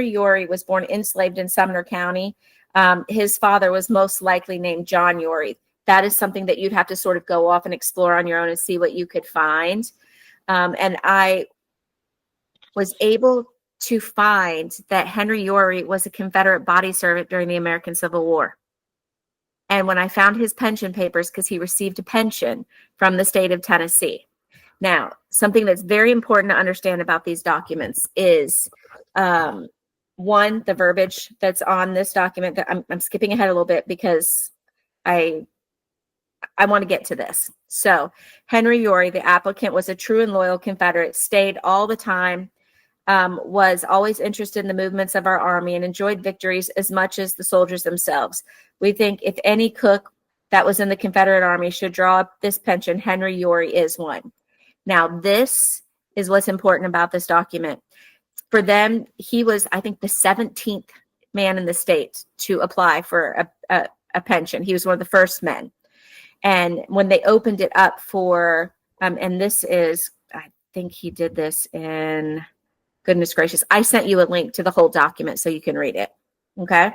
Yorey was born enslaved in Sumner County. His father was most likely named John Yorey. That is something that you'd have to sort of go off and explore on your own and see what you could find. And I was able to find that Henry Yorey was a Confederate body servant during the American Civil War. And when I found his pension papers, because he received a pension from the state of Tennessee. Now, something that's very important to understand about these documents is, one, the verbiage that's on this document. That I'm skipping ahead a little bit because I want to get to this. So Henry Yorey, the applicant, was a true and loyal Confederate, stayed all the time, was always interested in the movements of our army and enjoyed victories as much as the soldiers themselves. We think if any cook that was in the Confederate Army should draw up this pension, Henry Yorey is one. Now, this is what's important about this document. For them, he was, I think, the 17th man in the state to apply for a pension. He was one of the first men. And when they opened it up for, and this is, I think he did this in, goodness gracious, I sent you a link to the whole document so you can read it. Okay.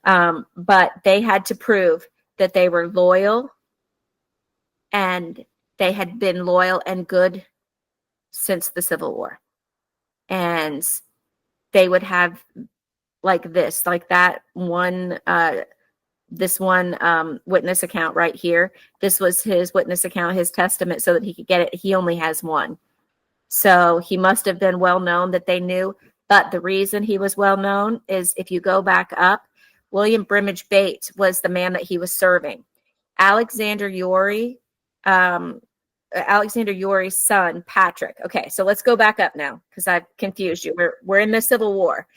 But they had to prove that they were loyal and they had been loyal and good since the Civil War. And they would have like this, like that one, this one witness account right here. This was his witness account, his testament, so that he could get it. He only has one. So he must have been well known that they knew. But the reason he was well known is if you go back up, William Brimage Bates was the man that he was serving. Alexander Yorey's son, Patrick. Okay, so let's go back up now because I've confused you. We're in the Civil War,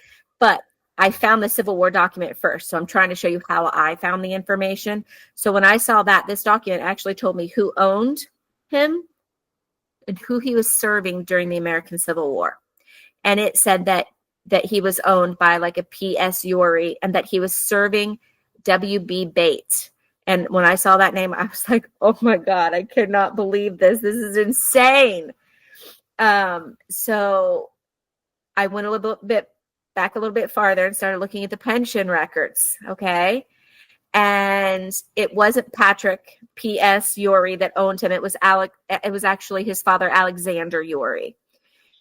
but I found the Civil War document first. So I'm trying to show you how I found the information. So when I saw that, this document actually told me who owned him and who he was serving during the American Civil War. And it said that he was owned by like a P.S. Yorey and that he was serving W.B. Bates. And when I saw that name, I was like, oh my God, I cannot believe this. This is insane. So I went a little bit back a little bit farther and started looking at the pension records. Okay. And it wasn't Patrick P.S. Yorey that owned him. It was actually his father, Alexander Yorey.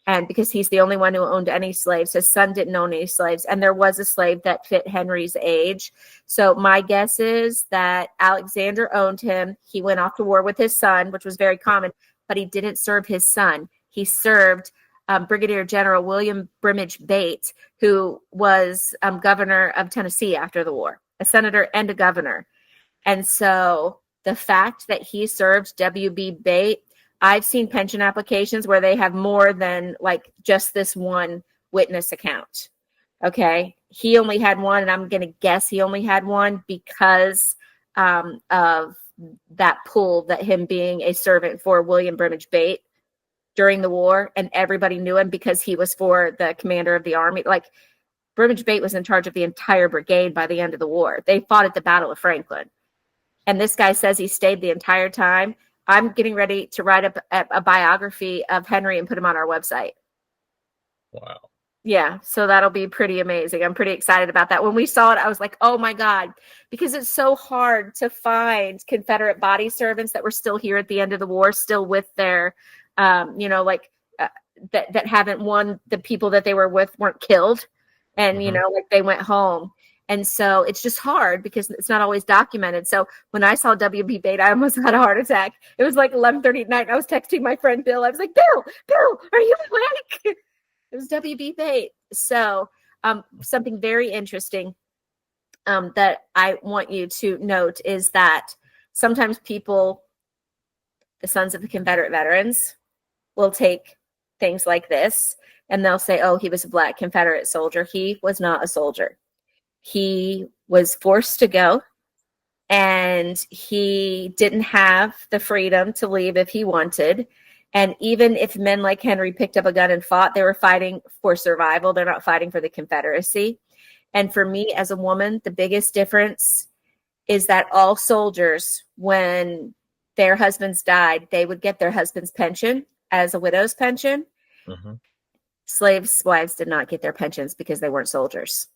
And because he's the only one who owned any slaves, his son didn't own any slaves. And there was a slave that fit Henry's age. So my guess is that Alexander owned him. He went off to war with his son, which was very common, but he didn't serve his son. He served Brigadier General William Brimage Bates, who was governor of Tennessee after the war, a senator and a governor. And so the fact that he served W.B. Bates, I've seen pension applications where they have more than like just this one witness account. Okay. He only had one, and I'm going to guess he only had one because of that pull that him being a servant for William Brimage Bates during the war, and everybody knew him because he was for the commander of the army. Like Brimage Bates was in charge of the entire brigade by the end of the war. They fought at the Battle of Franklin. And this guy says he stayed the entire time. I'm getting ready to write up a biography of Henry and put him on our website. Wow. Yeah, so that'll be pretty amazing. I'm pretty excited about that. When we saw it, I was like, oh my God, because it's so hard to find Confederate body servants that were still here at the end of the war, still with their, that haven't won, the people that they were with weren't killed. And, like they went home. And so it's just hard because it's not always documented. So when I saw W.B. Bates, I almost had a heart attack. It was like 11:30 at night. I was texting my friend Bill. I was like, Bill, are you awake? It was W.B. Bates. So something very interesting that I want you to note is that sometimes people, the sons of the Confederate veterans, will take things like this and they'll say, oh, he was a Black Confederate soldier. He was not a soldier. He was forced to go, and he didn't have the freedom to leave if he wanted. And even if men like Henry picked up a gun and fought, they were fighting for survival. They're not fighting for the Confederacy. And for me as a woman, the biggest difference is that all soldiers, when their husbands died, they would get their husband's pension as a widow's pension. Mm-hmm. Slaves' wives did not get their pensions because they weren't soldiers.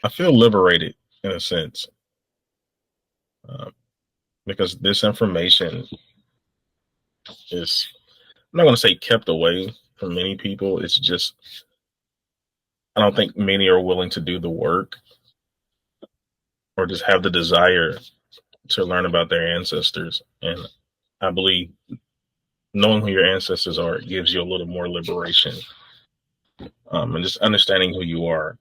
I feel liberated in a sense, because this information is, I'm not going to say kept away from many people. It's just, I don't think many are willing to do the work or just have the desire to learn about their ancestors. And I believe knowing who your ancestors are gives you a little more liberation, and just understanding who you are.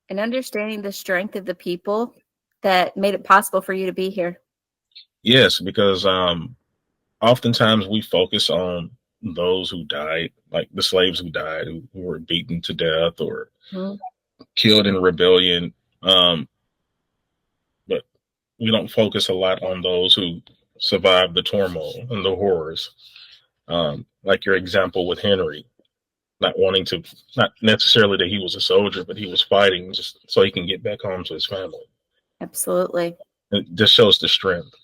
And understanding the strength of the people that made it possible for you to be here. Yes, because oftentimes we focus on those who died, like the slaves who died, who were beaten to death or killed in rebellion. But we don't focus a lot on those who survived the turmoil and the horrors. Like your example with Henry, not wanting to, not necessarily that he was a soldier, but he was fighting just so he can get back home to his family. Absolutely. It just shows the strength.